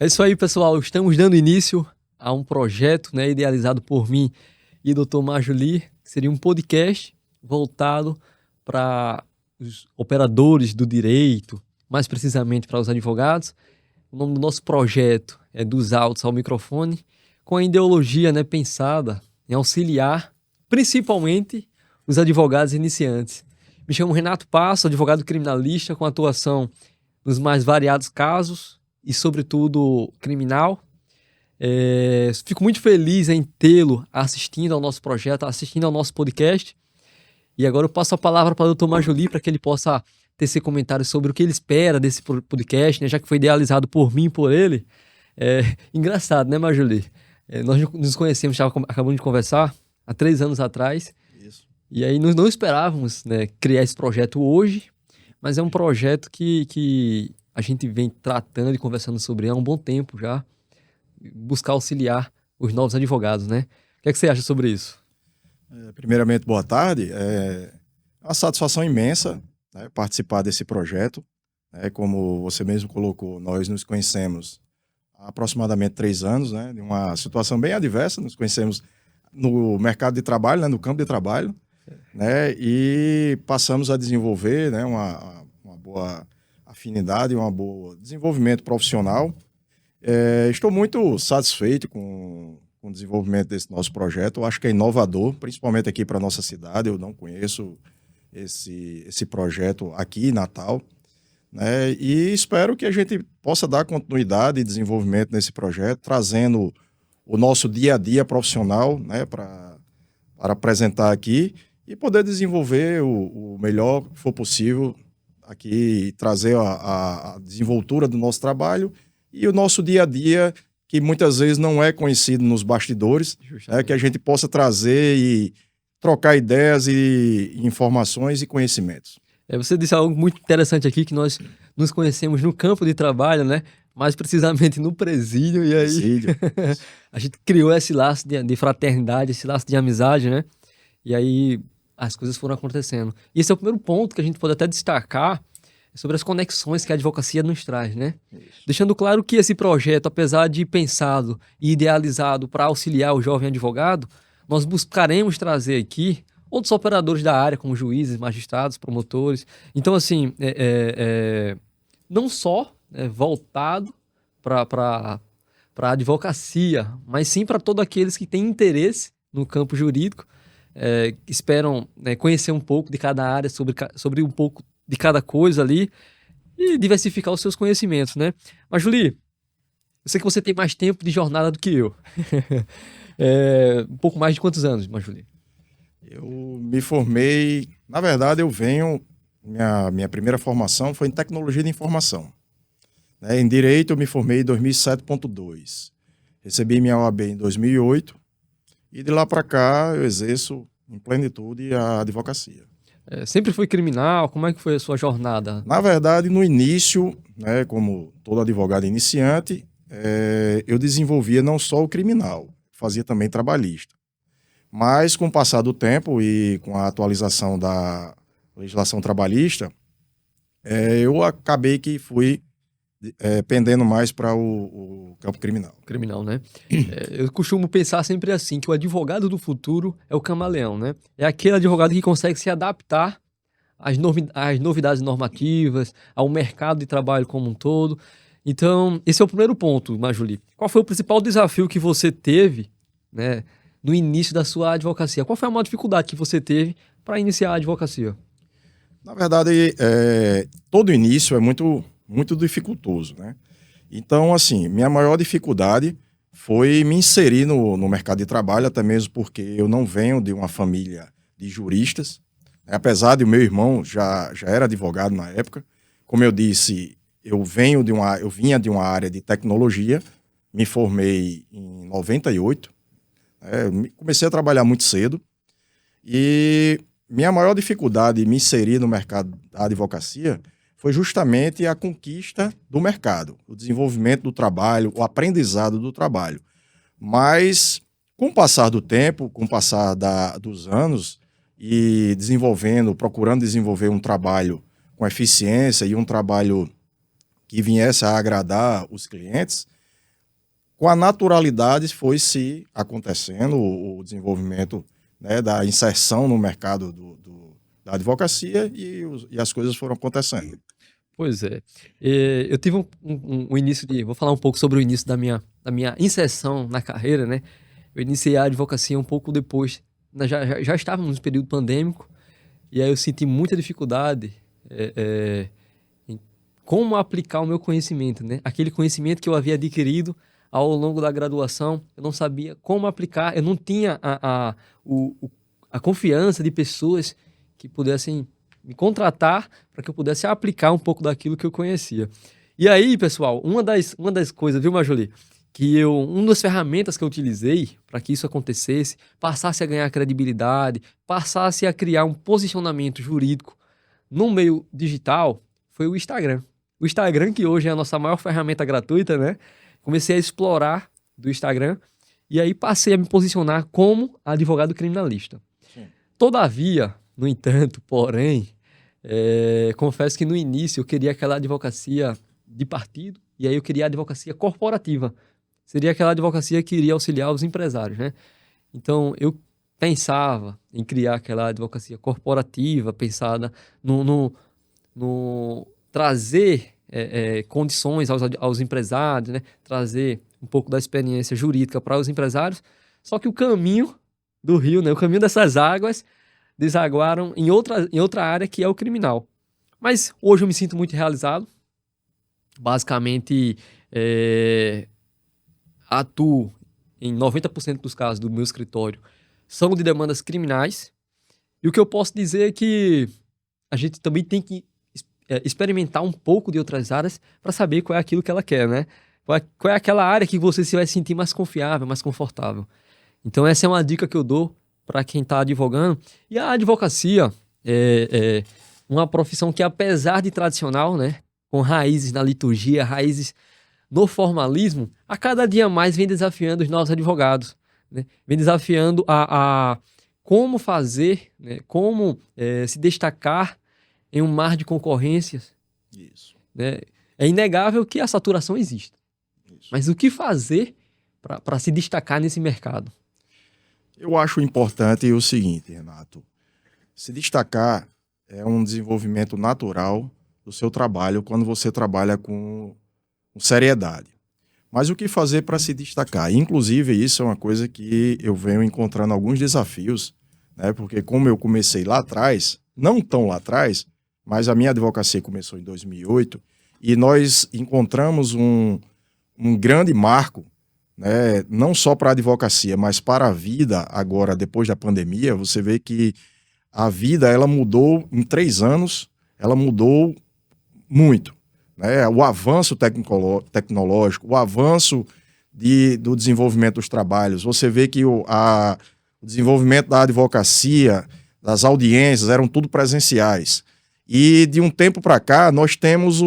É isso aí, pessoal. Estamos dando início a um projeto, né, idealizado por mim e Dr. Majuli, que seria um podcast voltado para os operadores do direito, mais precisamente para os advogados. O nome do nosso projeto é Dos Autos ao Microfone, com a ideologia, né, pensada em auxiliar principalmente os advogados iniciantes. Me chamo Renato Passo, advogado criminalista com atuação nos mais variados casos e, sobretudo, criminal. Fico muito feliz em tê-lo assistindo ao nosso projeto, assistindo ao nosso podcast. E agora eu passo a palavra para o Dr. Majuli para que ele possa tecer comentários sobre o que ele espera desse podcast, né, já que foi idealizado por mim e por ele. Engraçado, né, Majuli? Nós nos conhecemos, acabamos de conversar, há 3 anos atrás. Isso. E aí nós não esperávamos, né, criar esse projeto hoje, mas é um projeto que a gente vem tratando e conversando sobre há um bom tempo já, buscar auxiliar os novos advogados, né? O que é que você acha sobre isso? Primeiramente, boa tarde. É uma satisfação imensa, né, participar desse projeto. Como você mesmo colocou, nós nos conhecemos há aproximadamente 3 anos, né, de uma situação bem adversa. Nos conhecemos no mercado de trabalho, né, no campo de trabalho, né, e passamos a desenvolver, né, uma boa afinidade, um bom desenvolvimento profissional. Estou muito satisfeito com o desenvolvimento desse nosso projeto. Eu acho que é inovador, principalmente aqui para a nossa cidade. Eu não conheço esse projeto aqui em Natal, né? E espero que a gente possa dar continuidade e desenvolvimento nesse projeto, trazendo o nosso dia a dia profissional, né, para apresentar aqui e poder desenvolver o melhor que for possível aqui, trazer a desenvoltura do nosso trabalho e o nosso dia a dia, que muitas vezes não é conhecido nos bastidores, que a gente possa trazer e trocar ideias e informações e conhecimentos. Você disse algo muito interessante aqui, que nós nos conhecemos no campo de trabalho, né? Mais precisamente no presídio, e aí Presídio. a gente criou esse laço de fraternidade, esse laço de amizade, né? E aí as coisas foram acontecendo. E esse é o primeiro ponto que a gente pode até destacar sobre as conexões que a advocacia nos traz, né? Isso. Deixando claro que esse projeto, apesar de pensado e idealizado para auxiliar o jovem advogado, nós buscaremos trazer aqui outros operadores da área, como juízes, magistrados, promotores. Então, assim, não só voltado para a advocacia, mas sim para todos aqueles que têm interesse no campo jurídico, esperam conhecer um pouco de cada área, sobre um pouco de cada coisa ali e diversificar os seus conhecimentos, né? Mas, Juli, eu sei que você tem mais tempo de jornada do que eu. Um pouco mais de quantos anos, Majuli? Eu me formei, na verdade minha primeira formação foi em tecnologia de informação. Em Direito eu me formei em 2007.2. Recebi minha OAB em 2008 e de lá para cá eu exerço em plenitude a advocacia. Sempre foi criminal? Como é que foi a sua jornada? Na verdade, no início, como todo advogado iniciante, eu desenvolvia não só o criminal, fazia também trabalhista. Mas com o passar do tempo e com a atualização da legislação trabalhista, eu acabei que fui pendendo mais para o campo criminal. Criminal, né? Eu costumo pensar sempre assim, que o advogado do futuro é o camaleão, né? É aquele advogado que consegue se adaptar às novidades normativas, ao mercado de trabalho como um todo. Então, esse é o primeiro ponto, Majuli. Qual foi o principal desafio que você teve, né, no início da sua advocacia? Qual foi a maior dificuldade que você teve para iniciar a advocacia? Na verdade, todo início é muito dificultoso, né? Então, assim, minha maior dificuldade foi me inserir no mercado de trabalho, até mesmo porque eu não venho de uma família de juristas, né? Apesar de o meu irmão já era advogado na época. Como eu disse, eu vinha de uma área de tecnologia, me formei em 98, comecei a trabalhar muito cedo e minha maior dificuldade em me inserir no mercado da advocacia foi justamente a conquista do mercado, o desenvolvimento do trabalho, o aprendizado do trabalho. Mas, com o passar do tempo, com o passar dos anos, e procurando desenvolver um trabalho com eficiência e um trabalho que viesse a agradar os clientes, com a naturalidade foi se acontecendo o desenvolvimento, né, da inserção no mercado da advocacia e as coisas foram acontecendo. Pois é. Eu tive um início vou falar um pouco sobre o início da minha inserção na carreira, né? Eu iniciei a advocacia um pouco depois, já estávamos no período pandêmico, e aí eu senti muita dificuldade em como aplicar o meu conhecimento, né? Aquele conhecimento que eu havia adquirido ao longo da graduação, eu não sabia como aplicar, eu não tinha a confiança de pessoas que pudessem me contratar para que eu pudesse aplicar um pouco daquilo que eu conhecia. E aí, pessoal, uma das coisas, viu, Marjolie, uma das ferramentas que eu utilizei para que isso acontecesse, passasse a ganhar credibilidade, passasse a criar um posicionamento jurídico no meio digital, foi o Instagram. O Instagram, que hoje é a nossa maior ferramenta gratuita, né? Comecei a explorar do Instagram e aí passei a me posicionar como advogado criminalista. Sim. Todavia, no entanto, porém, confesso que no início eu queria aquela advocacia de partido e aí eu queria a advocacia corporativa. Seria aquela advocacia que iria auxiliar os empresários, né? Então, eu pensava em criar aquela advocacia corporativa, pensada no trazer condições aos empresários, né? Trazer um pouco da experiência jurídica para os empresários. Só que o caminho do rio, né? O caminho dessas águas desaguaram em outra área que é o criminal. Mas hoje eu me sinto muito realizado. Basicamente, atuo em 90% dos casos do meu escritório são de demandas criminais. E o que eu posso dizer é que a gente também tem que experimentar um pouco de outras áreas para saber qual é aquilo que ela quer, né? Qual é aquela área que você se vai sentir mais confiável, mais confortável. Então essa é uma dica que eu dou para quem está advogando. E a advocacia é uma profissão que, apesar de tradicional, né, com raízes na liturgia, raízes no formalismo, a cada dia mais vem desafiando os nossos advogados, né? Vem desafiando a como fazer, né, como se destacar em um mar de concorrências. Isso. Né? É inegável que a saturação existe. Isso. Mas o que fazer para se destacar nesse mercado? Eu acho importante o seguinte, Renato. Se destacar é um desenvolvimento natural do seu trabalho quando você trabalha com seriedade. Mas o que fazer para se destacar? Inclusive, isso é uma coisa que eu venho encontrando alguns desafios, né? Porque como eu comecei lá atrás, não tão lá atrás, mas a minha advocacia começou em 2008 e nós encontramos um grande marco, né? Não só para a advocacia, mas para a vida agora, depois da pandemia. Você vê que a vida ela mudou em 3 anos, ela mudou muito. Né? O avanço tecnológico, o avanço do desenvolvimento dos trabalhos. Você vê que o desenvolvimento da advocacia, das audiências, eram tudo presenciais. E de um tempo para cá, nós temos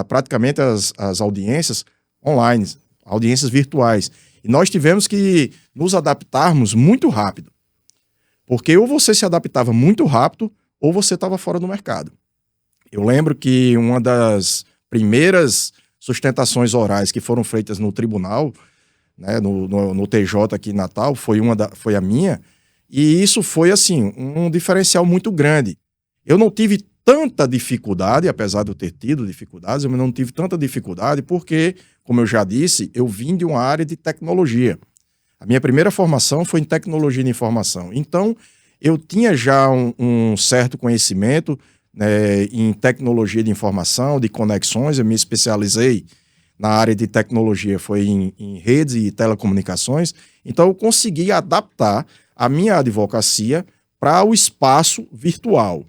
praticamente as audiências online, audiências virtuais. E nós tivemos que nos adaptarmos muito rápido. Porque ou você se adaptava muito rápido, ou você estava fora do mercado. Eu lembro que uma das primeiras sustentações orais que foram feitas no tribunal, né, no TJ aqui em Natal, foi a minha, e isso foi assim, um diferencial muito grande. Eu não tive tanta dificuldade, apesar de eu ter tido dificuldades, eu não tive tanta dificuldade porque, como eu já disse, eu vim de uma área de tecnologia. A minha primeira formação foi em tecnologia de informação. Então, eu tinha já um certo conhecimento, né, em tecnologia de informação, de conexões. Eu me especializei na área de tecnologia, foi em redes e telecomunicações. Então, eu consegui adaptar a minha advocacia para o espaço virtual.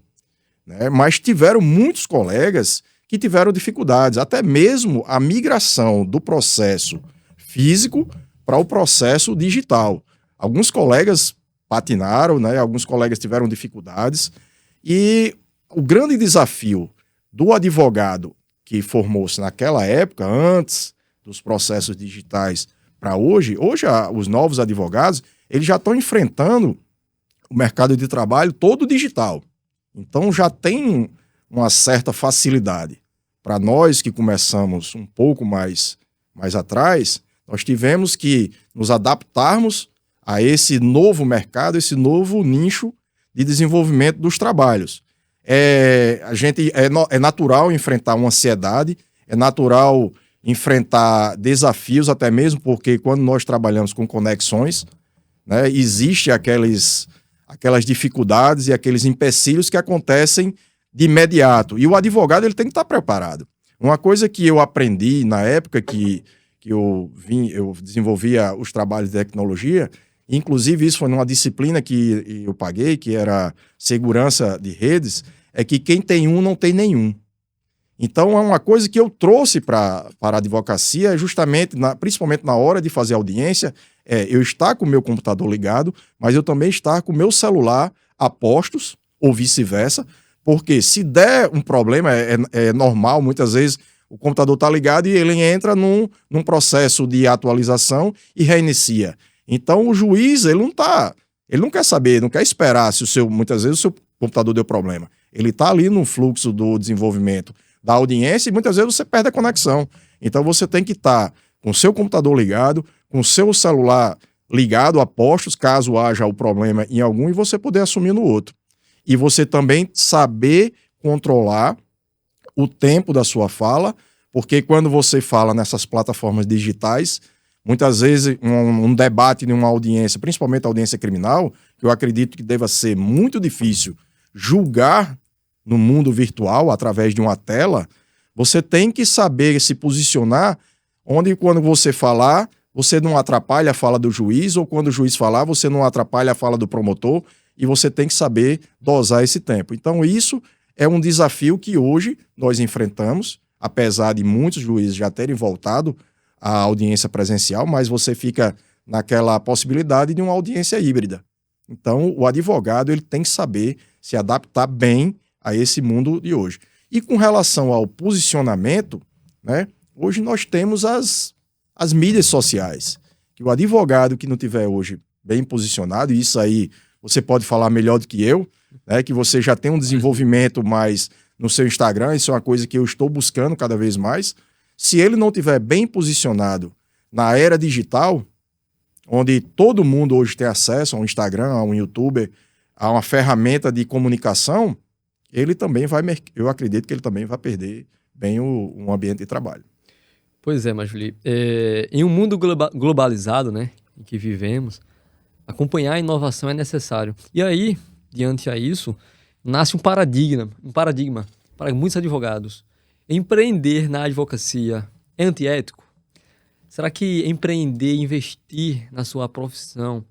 Né? Mas tiveram muitos colegas que tiveram dificuldades, até mesmo a migração do processo físico para o processo digital. Alguns colegas patinaram, né? Alguns colegas tiveram dificuldades, e o grande desafio do advogado que formou-se naquela época, antes dos processos digitais para hoje, os novos advogados, eles já estão enfrentando o mercado de trabalho todo digital. Então já tem uma certa facilidade. Para nós que começamos um pouco mais atrás, Nós tivemos que nos adaptarmos a esse novo mercado, esse novo nicho de desenvolvimento dos trabalhos. É natural enfrentar uma ansiedade, é natural enfrentar desafios, até mesmo porque quando nós trabalhamos com conexões, né, existe aquelas dificuldades e aqueles empecilhos que acontecem de imediato. E o advogado ele tem que estar preparado. Uma coisa que eu aprendi na época que eu desenvolvia os trabalhos de tecnologia, inclusive isso foi numa disciplina que eu paguei, que era segurança de redes, é que quem tem um não tem nenhum. Então é uma coisa que eu trouxe para a advocacia, justamente, principalmente na hora de fazer audiência, eu estar com o meu computador ligado, mas eu também estar com o meu celular a postos, ou vice-versa, porque se der um problema, é normal, muitas vezes o computador está ligado e ele entra num processo de atualização e reinicia. Então o juiz, ele não quer saber, não quer esperar se muitas vezes o seu computador deu problema. Ele está ali no fluxo do desenvolvimento da audiência e muitas vezes você perde a conexão. Então você tem que estar com o seu computador ligado, com o seu celular ligado a postos, caso haja o problema em algum, e você poder assumir no outro. E você também saber controlar o tempo da sua fala, porque quando você fala nessas plataformas digitais, muitas vezes um debate em uma audiência, principalmente a audiência criminal, eu acredito que deva ser muito difícil julgar no mundo virtual, através de uma tela, você tem que saber se posicionar onde, quando você falar, você não atrapalha a fala do juiz, ou quando o juiz falar, você não atrapalha a fala do promotor, e você tem que saber dosar esse tempo. Então isso é um desafio que hoje nós enfrentamos, apesar de muitos juízes já terem voltado à audiência presencial, mas você fica naquela possibilidade de uma audiência híbrida. Então o advogado ele tem que saber se adaptar bem a esse mundo de hoje. E com relação ao posicionamento, né, hoje nós temos as mídias sociais, que o advogado que não tiver hoje bem posicionado, e isso aí você pode falar melhor do que eu, né, que você já tem um desenvolvimento mais no seu Instagram, isso é uma coisa que eu estou buscando cada vez mais. Se ele não tiver bem posicionado na era digital, onde todo mundo hoje tem acesso a um Instagram, a um YouTuber, a uma ferramenta de comunicação, ele também eu acredito que ele também vai perder bem um ambiente de trabalho. Pois é, Majuli. Em um mundo globalizado, né, em que vivemos, acompanhar a inovação é necessário. E aí, diante a isso, nasce um paradigma para muitos advogados. Empreender na advocacia é antiético? Será que empreender, investir na sua profissão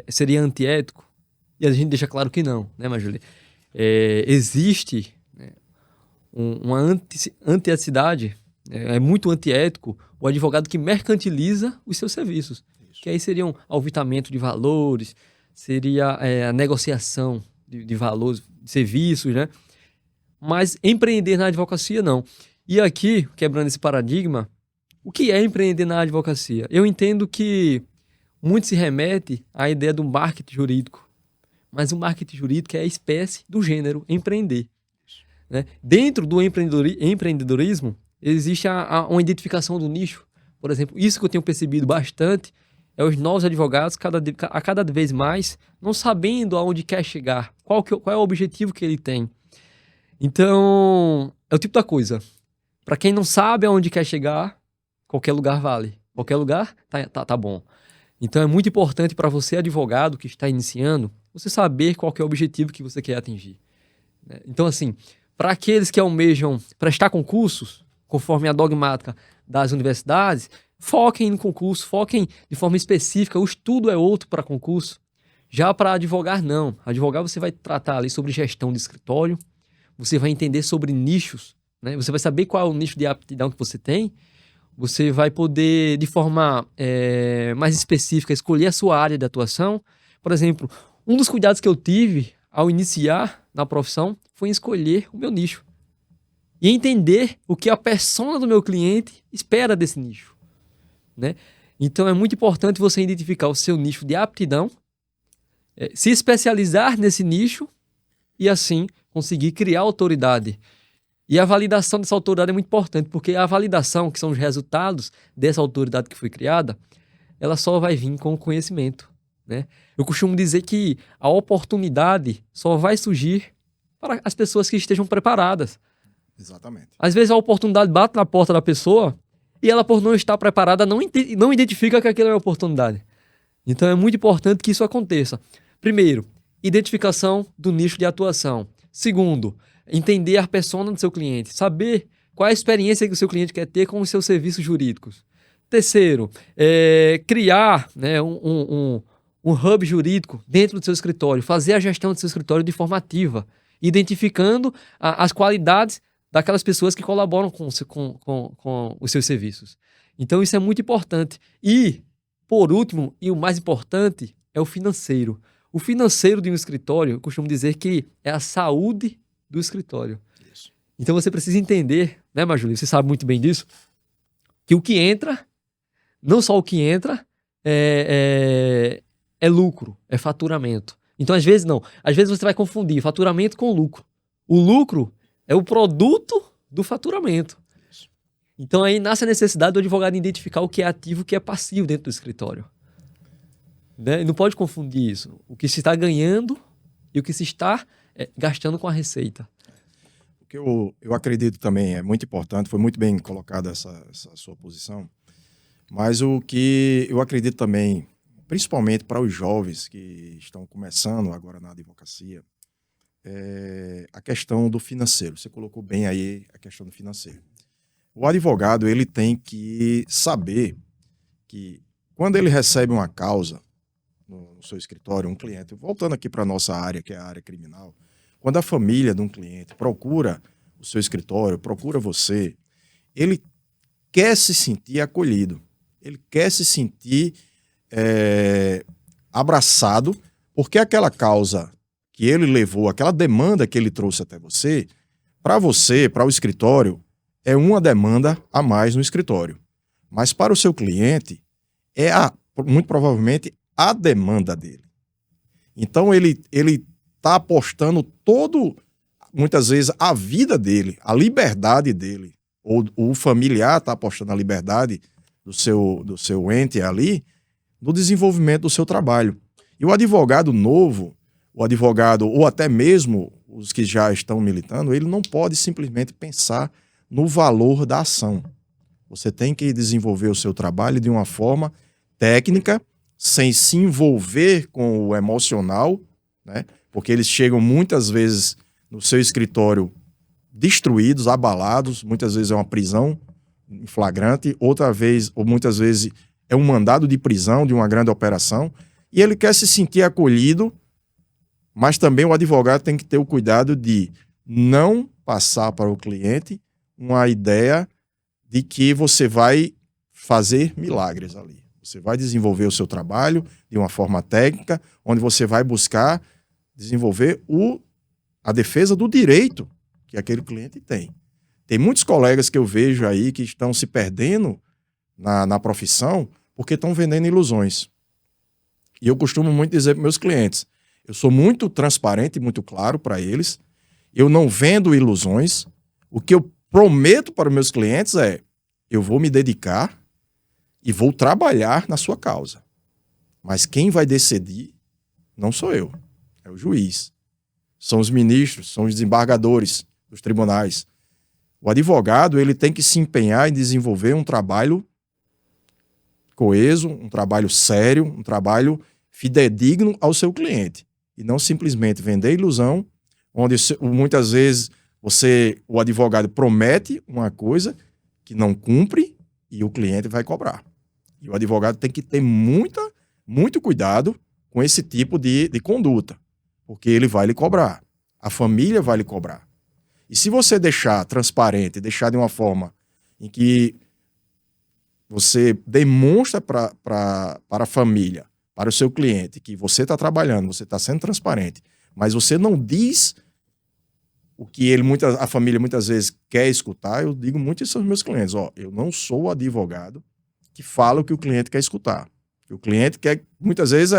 seria antiético? E a gente deixa claro que não, né, Majuli? Existe, né, uma antieticidade, é muito antiético o advogado que mercantiliza os seus serviços. Isso. Que aí seria um alvitamento de valores, seria a negociação de valores, de serviços, né? Mas empreender na advocacia, não. E aqui, quebrando esse paradigma, o que é empreender na advocacia? Eu entendo que muito se remete à ideia do marketing jurídico. Mas o marketing jurídico é a espécie do gênero empreender, né? Dentro do empreendedorismo, existe uma identificação do nicho. Por exemplo, isso que eu tenho percebido bastante é os novos advogados, cada vez mais, não sabendo aonde quer chegar, qual é o objetivo que ele tem. Então, é o tipo da coisa. Para quem não sabe aonde quer chegar, qualquer lugar vale. Qualquer lugar tá bom. Então, é muito importante para você, advogado, que está iniciando, você saber qual que é o objetivo que você quer atingir. Então, assim, para aqueles que almejam prestar concursos, conforme a dogmática das universidades, foquem no concurso, foquem de forma específica, o estudo é outro para concurso. Já para advogar, não. Advogar, você vai tratar ali sobre gestão de escritório, você vai entender sobre nichos, né? Você vai saber qual é o nicho de aptidão que você tem, você vai poder, de forma mais específica, escolher a sua área de atuação. Por exemplo, um dos cuidados que eu tive ao iniciar na profissão foi em escolher o meu nicho e entender o que a persona do meu cliente espera desse nicho, né? Então é muito importante você identificar o seu nicho de aptidão, se especializar nesse nicho e assim conseguir criar autoridade E a validação dessa autoridade é muito importante, porque a validação, que são os resultados dessa autoridade que foi criada, ela só vai vir com o conhecimento, né? Eu costumo dizer que a oportunidade só vai surgir para as pessoas que estejam preparadas. Exatamente. Às vezes a oportunidade bate na porta da pessoa e ela, por não estar preparada, não identifica que aquilo é uma oportunidade. Então é muito importante que isso aconteça. Primeiro, identificação do nicho de atuação. Segundo, entender a persona do seu cliente, saber qual é a experiência que o seu cliente quer ter com os seus serviços jurídicos. Terceiro, criar, né, um hub jurídico dentro do seu escritório, fazer a gestão do seu escritório de forma ativa, identificando as qualidades daquelas pessoas que colaboram com os seus serviços. Então isso é muito importante. E, por último, e o mais importante, é o financeiro. O financeiro de um escritório, eu costumo dizer que é a saúde do escritório. Isso. Então você precisa entender, né, Marjolie, você sabe muito bem disso, que o que entra, não só o que entra, é lucro, é faturamento. Então, às vezes você vai confundir faturamento com lucro. O lucro é o produto do faturamento. Isso. Então, aí nasce a necessidade do advogado identificar o que é ativo e o que é passivo dentro do escritório. Né? E não pode confundir isso. O que se está ganhando e o que se está gastando com a receita. O que eu acredito também é muito importante, foi muito bem colocada essa sua posição, mas o que eu acredito também, principalmente para os jovens que estão começando agora na advocacia, é a questão do financeiro. Você colocou bem aí a questão do financeiro. O advogado, ele tem que saber que quando ele recebe uma causa no seu escritório, um cliente, voltando aqui para a nossa área, que é a área criminal, quando a família de um cliente procura o seu escritório, procura você, ele quer se sentir acolhido, ele quer se sentir abraçado, porque aquela causa que ele levou, aquela demanda que ele trouxe até você, para o escritório, é uma demanda a mais no escritório. Mas para o seu cliente, muito provavelmente a demanda dele. Então ele está apostando muitas vezes, a vida dele, a liberdade dele, ou o familiar está apostando a liberdade do seu ente ali, no desenvolvimento do seu trabalho. E o advogado novo, ou até mesmo os que já estão militando, ele não pode simplesmente pensar no valor da ação. Você tem que desenvolver o seu trabalho de uma forma técnica, sem se envolver com o emocional, né? Porque eles chegam muitas vezes no seu escritório destruídos, abalados, muitas vezes é uma prisão em flagrante, muitas vezes é um mandado de prisão de uma grande operação, e ele quer se sentir acolhido, mas também o advogado tem que ter o cuidado de não passar para o cliente uma ideia de que você vai fazer milagres ali. Você vai desenvolver o seu trabalho de uma forma técnica, onde você vai buscar desenvolver a defesa do direito que aquele cliente tem. Tem muitos colegas que eu vejo aí que estão se perdendo na profissão porque estão vendendo ilusões. E eu costumo muito dizer para meus clientes, eu sou muito transparente e muito claro para eles, eu não vendo ilusões, o que eu prometo para os meus clientes é, eu vou me dedicar e vou trabalhar na sua causa. Mas quem vai decidir não sou eu, é o juiz. São os ministros, são os desembargadores dos tribunais. O advogado, ele tem que se empenhar em desenvolver um trabalho coeso, um trabalho sério, um trabalho fidedigno ao seu cliente. E não simplesmente vender ilusão, onde muitas vezes o advogado promete uma coisa que não cumpre e o cliente vai cobrar. E o advogado tem que ter muito cuidado com esse tipo de conduta, porque ele vai lhe cobrar, a família vai lhe cobrar. E se você deixar transparente, deixar de uma forma em que você demonstra para a família, para o seu cliente, que você está trabalhando, você está sendo transparente, mas você não diz o que a família muitas vezes quer escutar, eu digo muito isso aos meus clientes, eu não sou o advogado que fala o que o cliente quer escutar. O que o cliente quer, muitas vezes,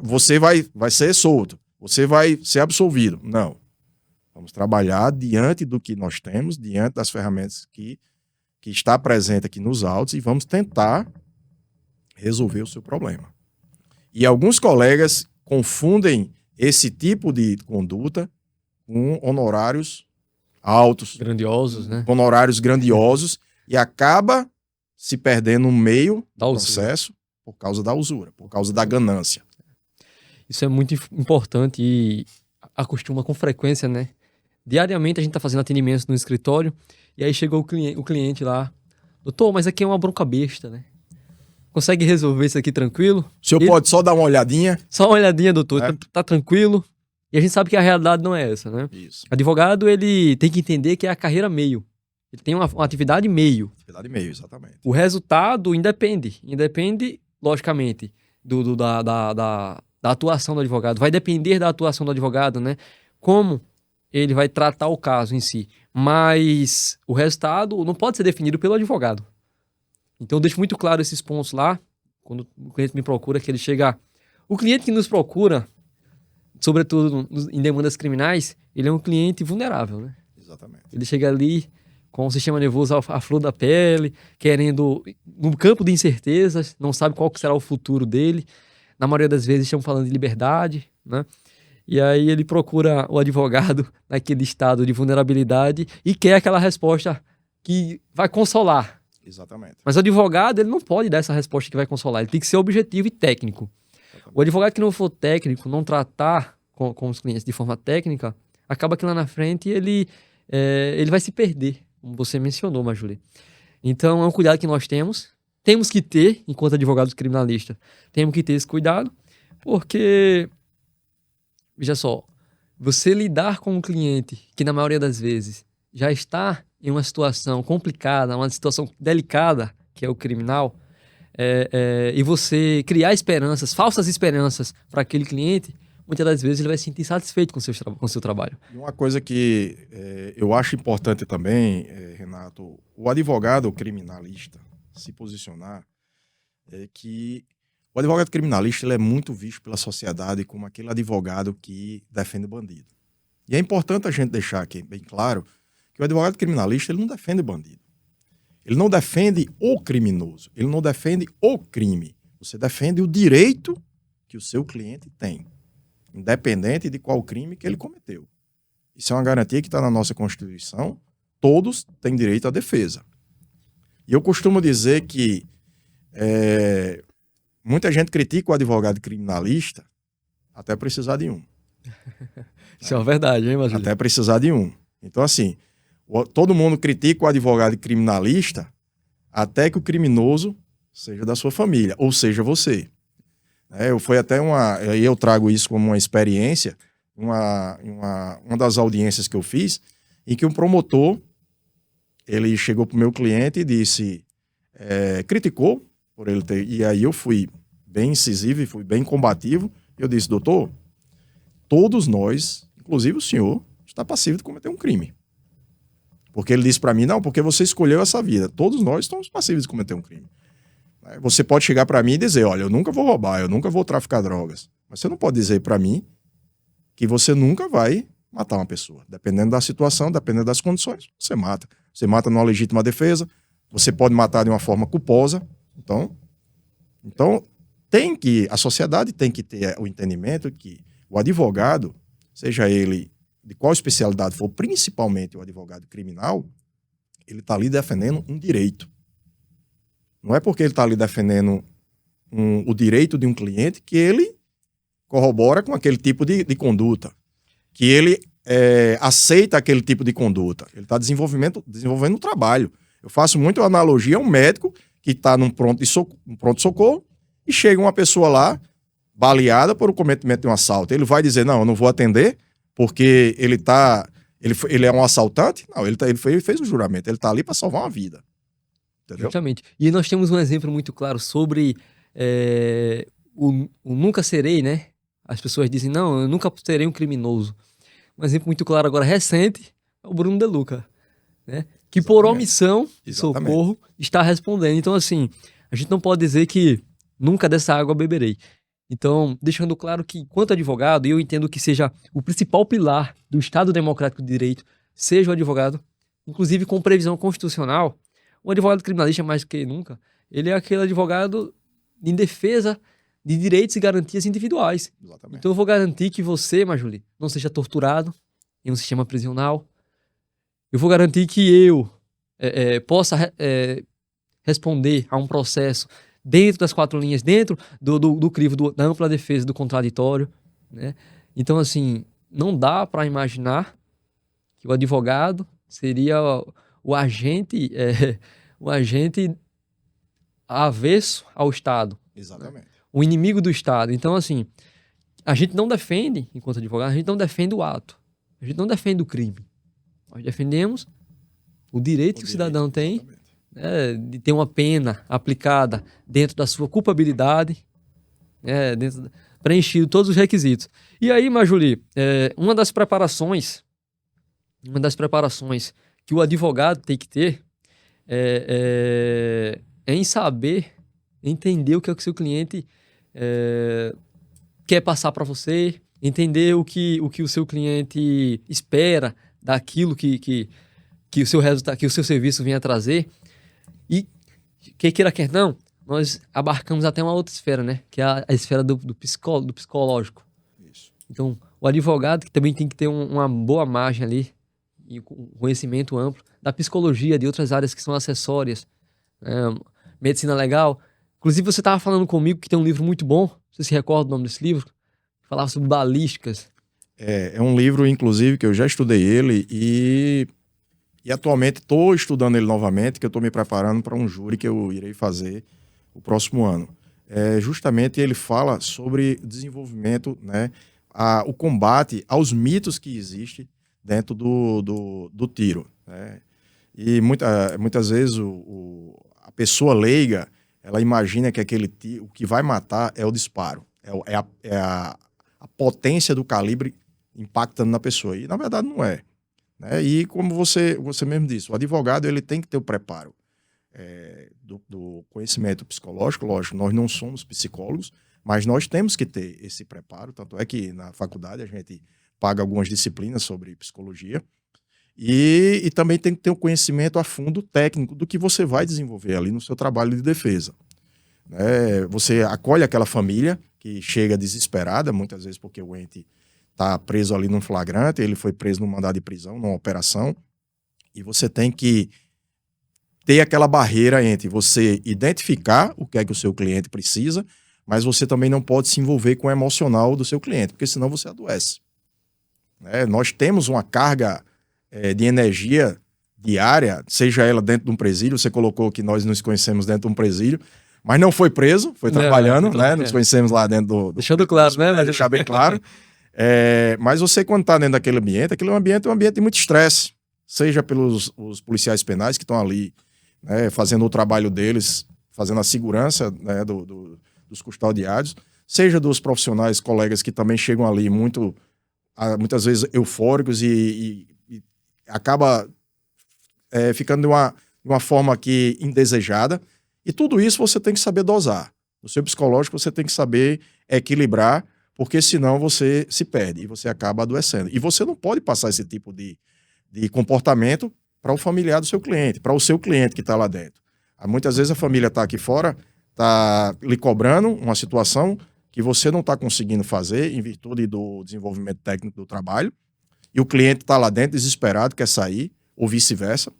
você vai ser solto, você vai ser absolvido. Não. Vamos trabalhar diante do que nós temos, diante das ferramentas que está presente aqui nos autos e vamos tentar resolver o seu problema. E alguns colegas confundem esse tipo de conduta com honorários altos, grandiosos, né? Honorários grandiosos, e acaba se perdendo no meio do processo por causa da usura, por causa da ganância. Isso é muito importante e acostuma com frequência, né? Diariamente a gente está fazendo atendimentos no escritório e aí chegou o cliente lá. Doutor, mas aqui é uma bronca besta, né? Consegue resolver isso aqui tranquilo? O senhor pode só dar uma olhadinha? Só uma olhadinha, doutor. Tá tranquilo. E a gente sabe que a realidade não é essa, né? Isso. Advogado, ele tem que entender que é a carreira meio. Ele tem uma atividade meio. Atividade meio, exatamente. O resultado independe. Independe, logicamente, da atuação do advogado. Vai depender da atuação do advogado, né? Como ele vai tratar o caso em si. Mas o resultado não pode ser definido pelo advogado. Então eu deixo muito claro esses pontos lá, quando o cliente me procura, que ele chega... O cliente que nos procura, sobretudo em demandas criminais, ele é um cliente vulnerável, né? Exatamente. Ele chega ali com o sistema nervoso à flor da pele, querendo... No campo de incertezas, não sabe qual que será o futuro dele. Na maioria das vezes estamos falando de liberdade, né? E aí ele procura o advogado naquele estado de vulnerabilidade e quer aquela resposta que vai consolar. Exatamente. Mas o advogado, ele não pode dar essa resposta que vai consolar. Ele tem que ser objetivo e técnico. Exatamente. O advogado que não for técnico, não tratar com os clientes de forma técnica, acaba que lá na frente ele vai se perder, como você mencionou, Majuli. Então é um cuidado que nós temos que ter, enquanto advogados criminalistas, temos que ter esse cuidado, porque, veja só, você lidar com um cliente que na maioria das vezes já está em uma situação complicada, uma situação delicada, que é o criminal, e você criar esperanças, falsas esperanças para aquele cliente, muitas das vezes ele vai se sentir satisfeito com o seu trabalho. E uma coisa que eu acho importante também, Renato, o advogado criminalista se posicionar, é que o advogado criminalista ele é muito visto pela sociedade como aquele advogado que defende bandido. E é importante a gente deixar aqui bem claro que o advogado criminalista ele não defende bandido. Ele não defende o criminoso. Ele não defende o crime. Você defende o direito que o seu cliente tem, independente de qual crime que ele cometeu. Isso é uma garantia que está na nossa Constituição. Todos têm direito à defesa. E eu costumo dizer que muita gente critica o advogado criminalista até precisar de um. Isso é uma verdade, hein, Majuli? Até precisar de um. Então, assim, todo mundo critica o advogado criminalista até que o criminoso seja da sua família, ou seja, você. Eu trago isso como uma experiência, uma das audiências que eu fiz, em que um promotor, ele chegou para o meu cliente e disse, criticou por ele ter, e aí eu fui bem incisivo e fui bem combativo, eu disse, doutor, todos nós, inclusive o senhor, está passivo de cometer um crime. Porque ele disse para mim, não, porque você escolheu essa vida. Todos nós estamos passíveis de cometer um crime. Você pode chegar para mim e dizer, olha, eu nunca vou roubar, eu nunca vou traficar drogas. Mas você não pode dizer para mim que você nunca vai matar uma pessoa. Dependendo da situação, dependendo das condições, você mata. Você mata numa legítima defesa, você pode matar de uma forma culposa. Então a sociedade tem que ter o entendimento que o advogado, seja ele de qual especialidade for, principalmente o advogado criminal, ele está ali defendendo um direito. Não é porque ele está ali defendendo o direito de um cliente que ele corrobora com aquele tipo de conduta, que ele aceita aquele tipo de conduta. Ele está desenvolvendo um trabalho. Eu faço muito analogia a um médico que está num pronto-socorro e chega uma pessoa lá, baleada por o cometimento de um assalto. Ele vai dizer, não, eu não vou atender, porque ele é um assaltante? Não, ele fez um juramento, ele está ali para salvar uma vida. Entendeu? Justamente. E nós temos um exemplo muito claro sobre o nunca serei, né? As pessoas dizem, não, eu nunca serei um criminoso. Um exemplo muito claro agora, recente, é o Bruno De Luca, né? Que por omissão de socorro está respondendo. Então, assim, a gente não pode dizer que nunca dessa água beberei. Então, deixando claro que, enquanto advogado, eu entendo que seja o principal pilar do Estado Democrático de Direito, seja o advogado, inclusive com previsão constitucional. O advogado criminalista, mais do que nunca, ele é aquele advogado em defesa de direitos e garantias individuais. Exatamente. Então, eu vou garantir que você, Majuli, não seja torturado em um sistema prisional. Eu vou garantir que eu possa responder a um processo dentro das 4 linhas, dentro do crivo da ampla defesa do contraditório, né? Então, assim, não dá para imaginar que o advogado seria o agente, o agente avesso ao Estado. Exatamente. Né? O inimigo do Estado. Então, assim, a gente não defende, enquanto advogado, a gente não defende o ato. A gente não defende o crime. Nós defendemos o direito que o cidadão tem, de ter uma pena aplicada dentro da sua culpabilidade, preenchido todos os requisitos. E aí, Majuli, uma das preparações que o advogado tem que ter é em saber, entender o que é que o seu cliente quer passar para você, entender o que o seu cliente espera daquilo que o seu resultado, que o seu serviço venha trazer. E, queira quer não, nós abarcamos até uma outra esfera, né? Que é a esfera do psicológico. Isso. Então, o advogado que também tem que ter uma boa margem ali, e um conhecimento amplo da psicologia, de outras áreas que são acessórias. Medicina legal. Inclusive, você estava falando comigo que tem um livro muito bom, você se recorda do nome desse livro? Que falava sobre balísticas. É um livro, inclusive, que eu já estudei ele e atualmente estou estudando ele novamente, que eu estou me preparando para um júri que eu irei fazer o próximo ano. Justamente ele fala sobre desenvolvimento, né, o combate aos mitos que existem dentro do tiro. Né? E muitas vezes a pessoa leiga, ela imagina que aquele tiro, o que vai matar é o disparo, a potência do calibre impactando na pessoa. E na verdade não é. Né? E como você mesmo disse, o advogado ele tem que ter o preparo do conhecimento psicológico. Lógico, nós não somos psicólogos, mas nós temos que ter esse preparo. Tanto é que na faculdade a gente paga algumas disciplinas sobre psicologia e também tem que ter um conhecimento a fundo técnico do que você vai desenvolver ali no seu trabalho de defesa. Né? Você acolhe aquela família que chega desesperada, muitas vezes porque o ente está preso ali num flagrante, ele foi preso num mandado de prisão, numa operação, e você tem que ter aquela barreira entre você identificar o que é que o seu cliente precisa, mas você também não pode se envolver com o emocional do seu cliente, porque senão você adoece. Nós temos uma carga de energia diária, seja ela dentro de um presídio, você colocou que nós nos conhecemos dentro de um presídio, mas não foi preso, foi trabalhando, Nos conhecemos lá dentro do deixando claro, né? Deixar bem claro. Mas você, quando está dentro daquele ambiente, aquele ambiente é um ambiente de muito estresse, seja pelos os policiais penais que estão ali, né, fazendo o trabalho deles, fazendo a segurança, né, dos custodiados, seja dos profissionais, colegas que também chegam ali muitas vezes eufóricos e acaba ficando de uma forma aqui indesejada. E tudo isso você tem que saber dosar. No seu psicológico você tem que saber equilibrar, porque senão você se perde e você acaba adoecendo. E você não pode passar esse tipo de comportamento para o familiar do seu cliente, para o seu cliente que está lá dentro. Muitas vezes a família está aqui fora, está lhe cobrando uma situação que você não está conseguindo fazer em virtude do desenvolvimento técnico do trabalho, e o cliente está lá dentro desesperado, quer sair, ou vice-versa.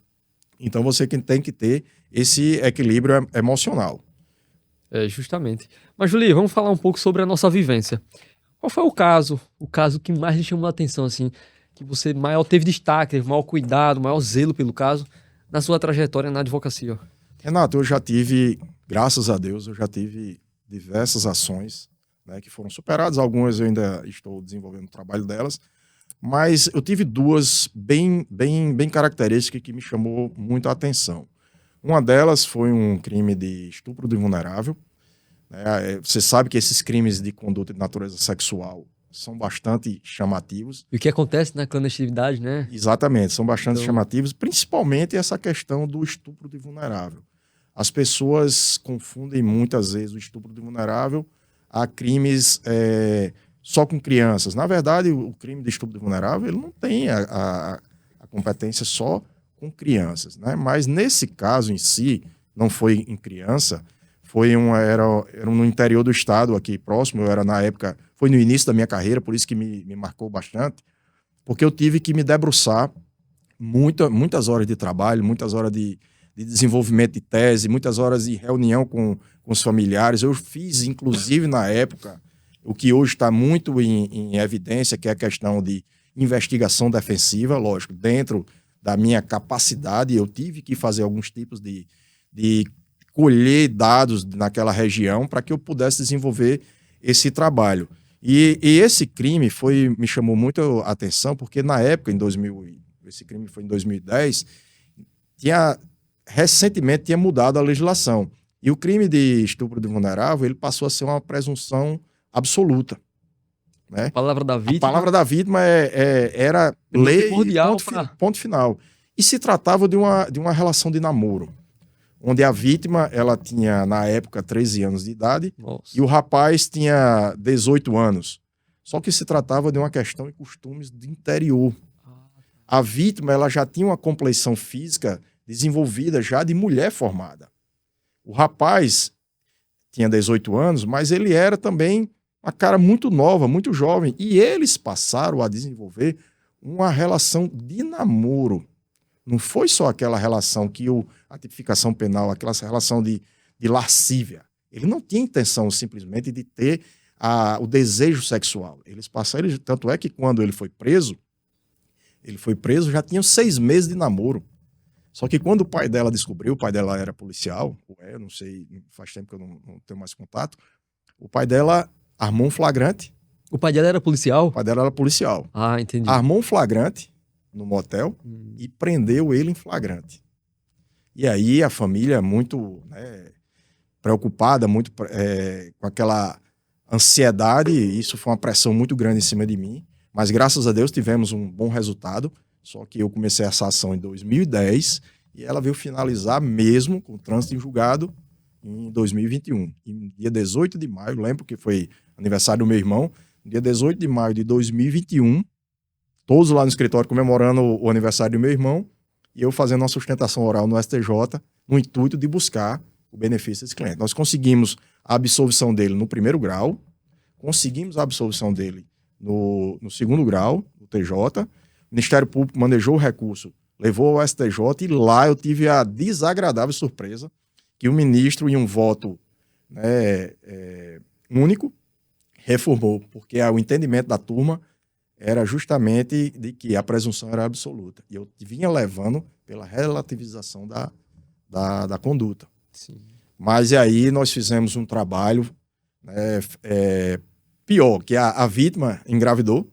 Então você tem que ter esse equilíbrio emocional. Justamente. Mas, Juli, vamos falar um pouco sobre a nossa vivência. Qual foi o caso que mais lhe chamou a atenção, assim, que você maior teve destaque, maior cuidado, maior zelo pelo caso na sua trajetória na advocacia? Renato, eu já tive, graças a Deus, diversas ações, né, que foram superadas. Algumas eu ainda estou desenvolvendo o trabalho delas, mas eu tive duas bem características que me chamou muito a atenção. Uma delas foi um crime de estupro de vulnerável. Você sabe que esses crimes de conduta de natureza sexual são bastante chamativos. E o que acontece na clandestinidade, né? Exatamente, são bastante chamativos, principalmente essa questão do estupro de vulnerável. As pessoas confundem muitas vezes o estupro de vulnerável a crimes só com crianças. Na verdade, o crime de estupro de vulnerável, ele não tem a competência só com crianças, né? Mas nesse caso em si, não foi em criança, era no interior do estado, aqui próximo, eu era na época, foi no início da minha carreira, por isso que me marcou bastante, porque eu tive que me debruçar muitas horas de trabalho, muitas horas de desenvolvimento de tese, muitas horas de reunião com os familiares. Eu fiz, inclusive, na época, o que hoje está muito em evidência, que é a questão de investigação defensiva, lógico, dentro da minha capacidade, eu tive que fazer alguns tipos de colher dados naquela região para que eu pudesse desenvolver esse trabalho. E esse crime me chamou muito a atenção, porque na época, esse crime foi em 2010, recentemente tinha mudado a legislação. E o crime de estupro de vulnerável, ele passou a ser uma presunção absoluta. Né? A palavra da vítima. A palavra da vítima era lei, ponto final. E se tratava de uma relação de namoro, onde a vítima ela tinha, na época, 13 anos de idade. Nossa. E o rapaz tinha 18 anos. Só que se tratava de uma questão de costumes do interior. A vítima ela já tinha uma compleição física desenvolvida já de mulher formada. O rapaz tinha 18 anos, mas ele era também uma cara muito nova, muito jovem. E eles passaram a desenvolver uma relação de namoro. Não foi só aquela relação que a tipificação penal, aquela relação de lascívia. Ele não tinha intenção simplesmente de ter o desejo sexual. Eles passaram, tanto é que quando ele foi preso já tinha 6 meses de namoro. Só que quando o pai dela descobriu, o pai dela era policial, eu não sei, faz tempo que eu não tenho mais contato, o pai dela armou um flagrante. O pai dela era policial? O pai dela era policial. Ah, entendi. Armou um flagrante no motel e prendeu ele em flagrante. E aí a família muito preocupada, muito com aquela ansiedade, isso foi uma pressão muito grande em cima de mim, mas graças a Deus tivemos um bom resultado, só que eu comecei essa ação em 2010 e ela veio finalizar mesmo com o trânsito em julgado em 2021. Em dia 18 de maio, lembro que foi aniversário do meu irmão, dia 18 de maio de 2021, todos lá no escritório comemorando o aniversário do meu irmão, e eu fazendo uma sustentação oral no STJ, no intuito de buscar o benefício desse cliente. Nós conseguimos a absolvição dele no 1º grau, conseguimos a absolvição dele no 2º grau, no TJ, o Ministério Público manejou o recurso, levou ao STJ, e lá eu tive a desagradável surpresa que o ministro, em um voto único, reformou, porque o entendimento da turma era justamente de que a presunção era absoluta. E eu vinha levando pela relativização da conduta. Sim. Mas e aí nós fizemos um trabalho pior, que a vítima engravidou,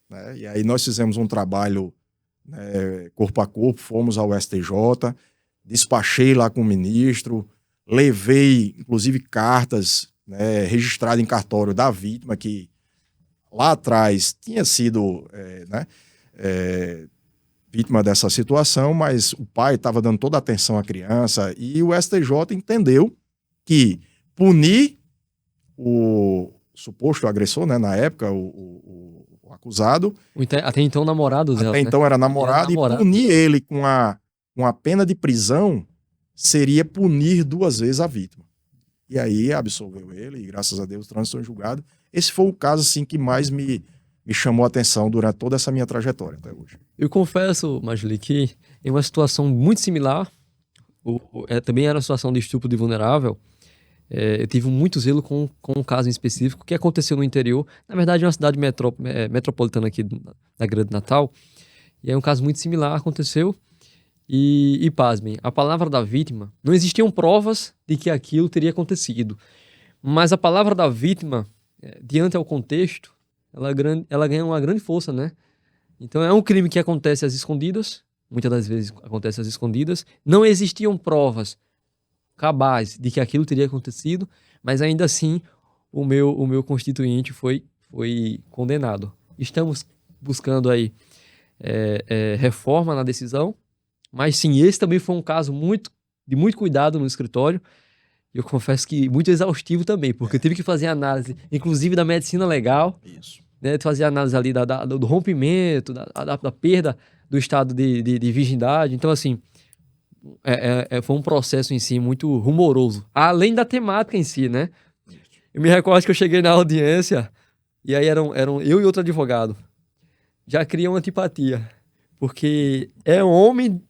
né? E aí nós fizemos um trabalho corpo a corpo, fomos ao STJ, despachei lá com o ministro, levei, inclusive, cartas registradas em cartório da vítima, que lá atrás tinha sido vítima dessa situação, mas o pai estava dando toda a atenção à criança, e o STJ entendeu que punir o suposto agressor, na época, o acusado... Até então namorado dela. Até então era namorado, e punir ele com a pena de prisão seria punir 2 vezes a vítima. E aí absolveu ele, e graças a Deus transitou em julgado. Esse foi o caso assim, que mais me chamou a atenção durante toda essa minha trajetória até hoje. Eu confesso, Majuli, que em uma situação muito similar, também era uma situação de estupro de vulnerável, eu tive muito zelo com um caso em específico que aconteceu no interior, na verdade é uma cidade metropolitana aqui da Grande Natal, e aí um caso muito similar aconteceu, e pasmem, a palavra da vítima, não existiam provas de que aquilo teria acontecido, mas a palavra da vítima, diante ao contexto, ela ganha uma grande força, né? Então é um crime que acontece às escondidas, muitas das vezes acontece às escondidas, não existiam provas cabais de que aquilo teria acontecido, mas ainda assim o meu constituinte foi condenado. Estamos buscando aí reforma na decisão, mas sim, esse também foi um caso de muito cuidado no escritório, E eu confesso que muito exaustivo também, porque eu tive que fazer análise, inclusive da medicina legal, Isso. né? Fazer análise ali do rompimento, da perda do estado de virgindade. Então, assim, foi um processo em si muito rumoroso. Além da temática em si, né? Eu me recordo que eu cheguei na audiência e aí eram eu e outro advogado. Já cria uma antipatia, porque é homem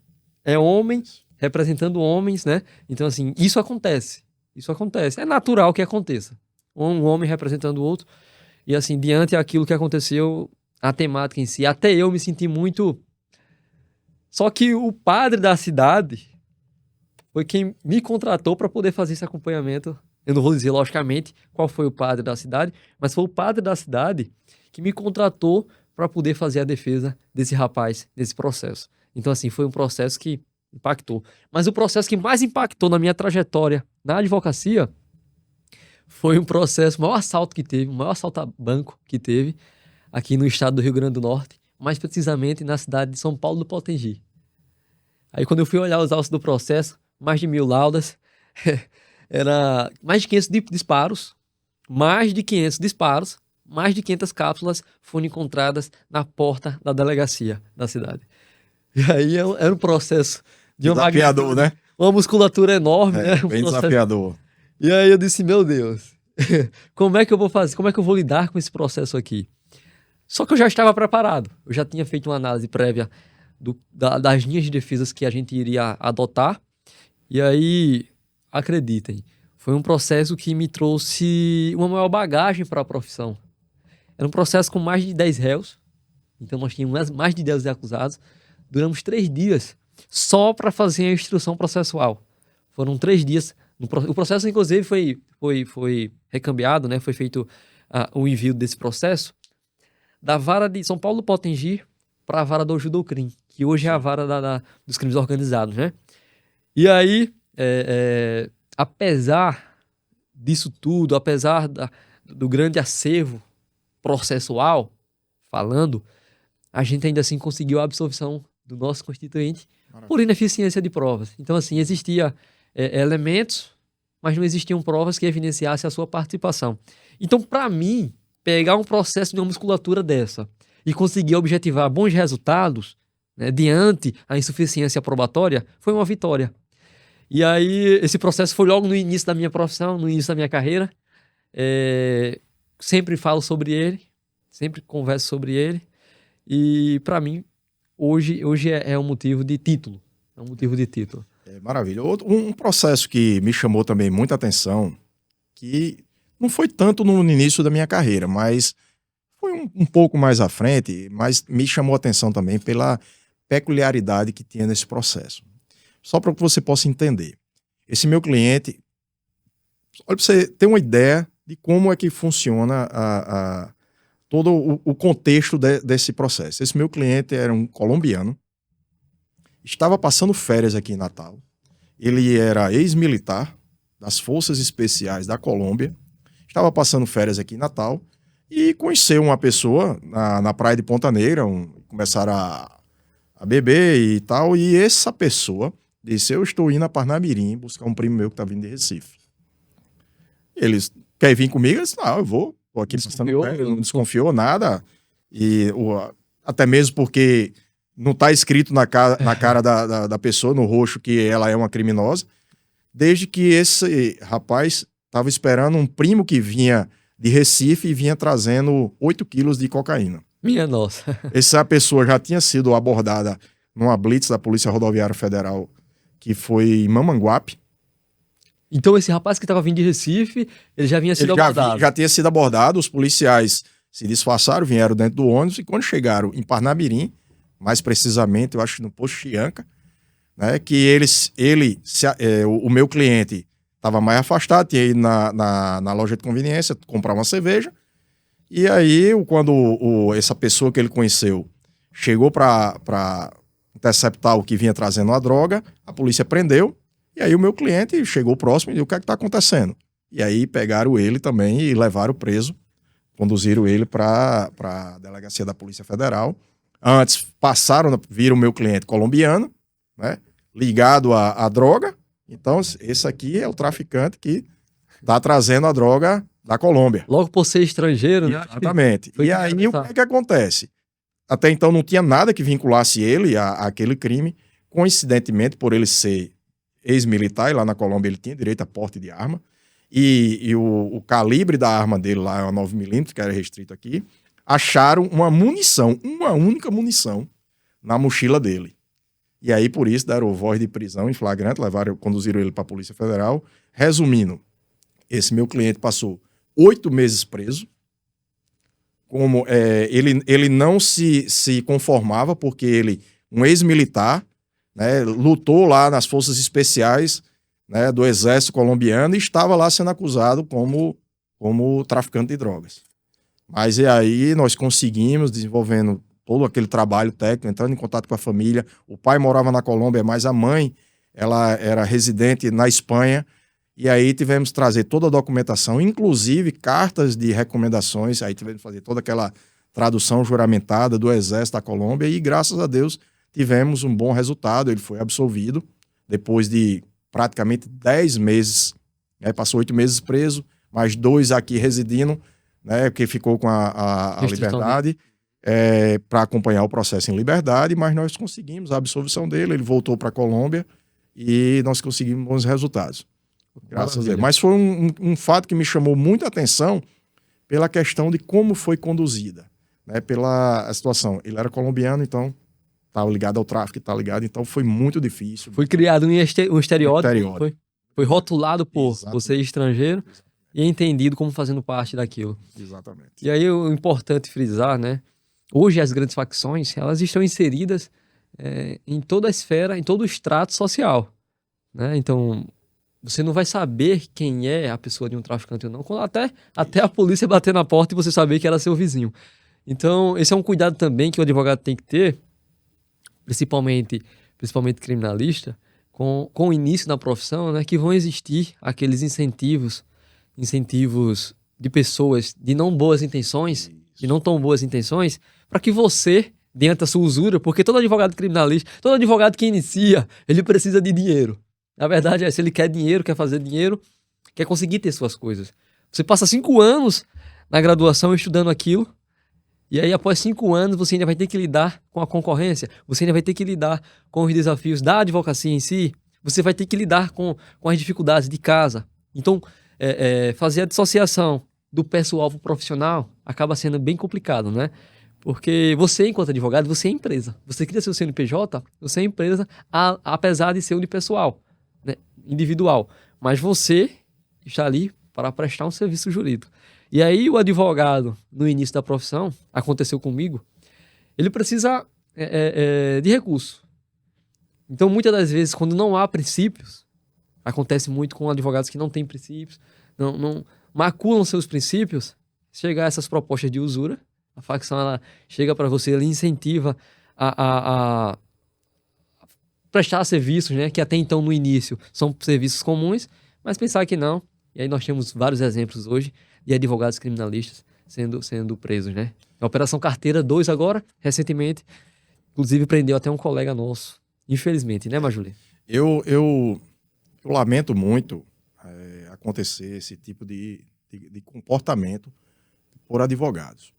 representando homens, né? Então, assim, isso acontece. Isso acontece. É natural que aconteça. Um homem representando o outro. E, assim, diante daquilo que aconteceu, a temática em si, até eu me senti muito. Só que o padre da cidade foi quem me contratou para poder fazer esse acompanhamento. Eu não vou dizer, logicamente, qual foi o padre da cidade, mas foi o padre da cidade que me contratou para poder fazer a defesa desse rapaz, desse processo. Então, assim, foi um processo que impactou. Mas o processo que mais impactou na minha trajetória na advocacia foi um processo, o maior assalto que teve, o maior assalto a banco que teve aqui no estado do Rio Grande do Norte, mais precisamente na cidade de São Paulo do Potengi. Aí quando eu fui olhar os autos do processo, mais de 1.000 laudas, era mais de 500 disparos, mais de 500 disparos, mais de 500 cápsulas foram encontradas na porta da delegacia da cidade. E aí era um processo de desafiador, né? Uma musculatura enorme, né? Bem desafiador. E aí eu disse, meu Deus, como é que eu vou fazer? Como é que eu vou lidar com esse processo aqui? Só que eu já estava preparado. Eu já tinha feito uma análise prévia das linhas de defesas que a gente iria adotar. E aí, acreditem, foi um processo que me trouxe uma maior bagagem para a profissão. Era um processo com mais de 10 réus. Então nós tínhamos mais de 10 acusados. Duramos 3 dias só para fazer a instrução processual. Foram 3 dias. O processo, inclusive, foi recambiado, né? Foi feito o envio desse processo da vara de São Paulo do Potengi para a vara do Judocrim, que hoje é a vara dos crimes organizados, né? E aí, apesar disso tudo, apesar do grande acervo processual, falando, a gente ainda assim conseguiu a absolvição do nosso constituinte por ineficiência de provas. Então, assim, existia elementos, mas não existiam provas que evidenciassem a sua participação. Então, para mim, pegar um processo de uma musculatura dessa e conseguir objetivar bons resultados, né, diante a insuficiência probatória, foi uma vitória. E aí, esse processo foi logo no início da minha profissão, no início da minha carreira. Sempre falo sobre ele, sempre converso sobre ele. E, para mim, hoje é um motivo de título. É um motivo de título. Maravilha. Um processo que me chamou também muita atenção, que não foi tanto no início da minha carreira, mas foi um pouco mais à frente, mas me chamou a atenção também pela peculiaridade que tinha nesse processo. Só para que você possa entender. Esse meu cliente, olha para você ter uma ideia de como é que funciona todo o contexto desse processo. Esse meu cliente era um colombiano, estava passando férias aqui em Natal. Ele era ex-militar das Forças Especiais da Colômbia, estava passando férias aqui em Natal e conheceu uma pessoa na praia de Ponta Negra, começaram a beber e tal, e essa pessoa disse, eu estou indo a Parnamirim buscar um primo meu que está vindo de Recife. Eles, quer vir comigo? Eu disse, eu vou. Estou aqui passando férias, não desconfiou nada. E até mesmo porque não está escrito na cara da pessoa, no rosto, que ela é uma criminosa, desde que esse rapaz estava esperando um primo que vinha de Recife e vinha trazendo 8 quilos de cocaína. Minha nossa. Essa pessoa já tinha sido abordada numa blitz da Polícia Rodoviária Federal, que foi em Mamanguape. Então esse rapaz que estava vindo de Recife, ele já vinha sido abordado? Já tinha sido abordado, os policiais se disfarçaram, vieram dentro do ônibus e quando chegaram em Parnamirim, mais precisamente, eu acho que no posto Chianca, né, que o meu cliente estava mais afastado, tinha ido na loja de conveniência comprar uma cerveja, e aí quando essa pessoa que ele conheceu chegou para interceptar o que vinha trazendo a droga, a polícia prendeu, e aí o meu cliente chegou próximo e disse, o que é que está acontecendo? E aí pegaram ele também e levaram preso, conduziram ele para a delegacia da Polícia Federal. Antes viram o meu cliente colombiano, né, ligado à droga, Então, esse aqui é o traficante que está trazendo a droga da Colômbia. Logo por ser estrangeiro, né? Exatamente. E aí, o que é que acontece? Até então não tinha nada que vinculasse ele àquele crime. Coincidentemente, por ele ser ex-militar, e lá na Colômbia ele tinha direito a porte de arma, e o calibre da arma dele lá é uma 9mm, que era restrito aqui, acharam uma munição, uma única munição, na mochila dele. E aí, por isso, deram voz de prisão em flagrante, conduziram ele para a Polícia Federal. Resumindo, esse meu cliente passou 8 meses preso. Como ele não se conformava, porque ele, um ex-militar, né, lutou lá nas forças especiais, né, do exército colombiano, e estava lá sendo acusado como traficante de drogas. Mas e aí nós conseguimos, desenvolvendo todo aquele trabalho técnico, entrando em contato com a família. O pai morava na Colômbia, mas a mãe, ela era residente na Espanha. E aí tivemos que trazer toda a documentação, inclusive cartas de recomendações. Aí tivemos que fazer toda aquela tradução juramentada do Exército da Colômbia. E graças a Deus tivemos um bom resultado. Ele foi absolvido depois de praticamente 10 meses. Né? Passou 8 meses preso, mais 2 aqui residindo, né? Porque ficou com a liberdade. Para acompanhar o processo em liberdade, mas nós conseguimos a absolvição dele, ele voltou para a Colômbia e nós conseguimos bons resultados. Graças a Deus. Mas foi um fato que me chamou muita atenção pela questão de como foi conduzida, né? Pela situação. Ele era colombiano, então estava ligado ao tráfico, estava ligado, então foi muito difícil. Foi criado um estereótipo. Foi rotulado por você estrangeiro e entendido como fazendo parte daquilo. Exatamente. E aí o importante frisar, né? Hoje as grandes facções, elas estão inseridas em toda a esfera, em todo o estrato social, né? Então, você não vai saber quem é a pessoa de um traficante ou não, quando até a polícia bater na porta e você saber que era seu vizinho. Então, esse é um cuidado também que o advogado tem que ter, principalmente criminalista, com o início da profissão, né? Que vão existir aqueles incentivos de pessoas de não boas intenções, de não tão boas intenções, para que você, diante da sua usura, porque todo advogado criminalista, todo advogado que inicia, ele precisa de dinheiro. A verdade é, se ele quer dinheiro, quer fazer dinheiro, quer conseguir ter suas coisas. Você passa 5 anos na graduação estudando aquilo, e aí após 5 anos você ainda vai ter que lidar com a concorrência, você ainda vai ter que lidar com os desafios da advocacia em si, você vai ter que lidar com as dificuldades de casa. Então, fazer a dissociação do pessoal pro profissional acaba sendo bem complicado, né? Porque você, enquanto advogado, você é empresa. Você cria seu CNPJ, você é empresa, apesar de ser unipessoal, né? Individual. Mas você está ali para prestar um serviço jurídico. E aí o advogado, no início da profissão, aconteceu comigo, ele precisa de recurso. Então, muitas das vezes, quando não há princípios, acontece muito com advogados que não têm princípios, não maculam seus princípios, chega a essas propostas de usura, a facção ela chega para você, ela incentiva a prestar serviços, né, que até então no início são serviços comuns, mas pensar que não. E aí nós temos vários exemplos hoje de advogados criminalistas sendo presos, né? A Operação Carteira 2 agora, recentemente, inclusive prendeu até um colega nosso, infelizmente, né, Majuli? Eu lamento muito acontecer esse tipo de comportamento por advogados.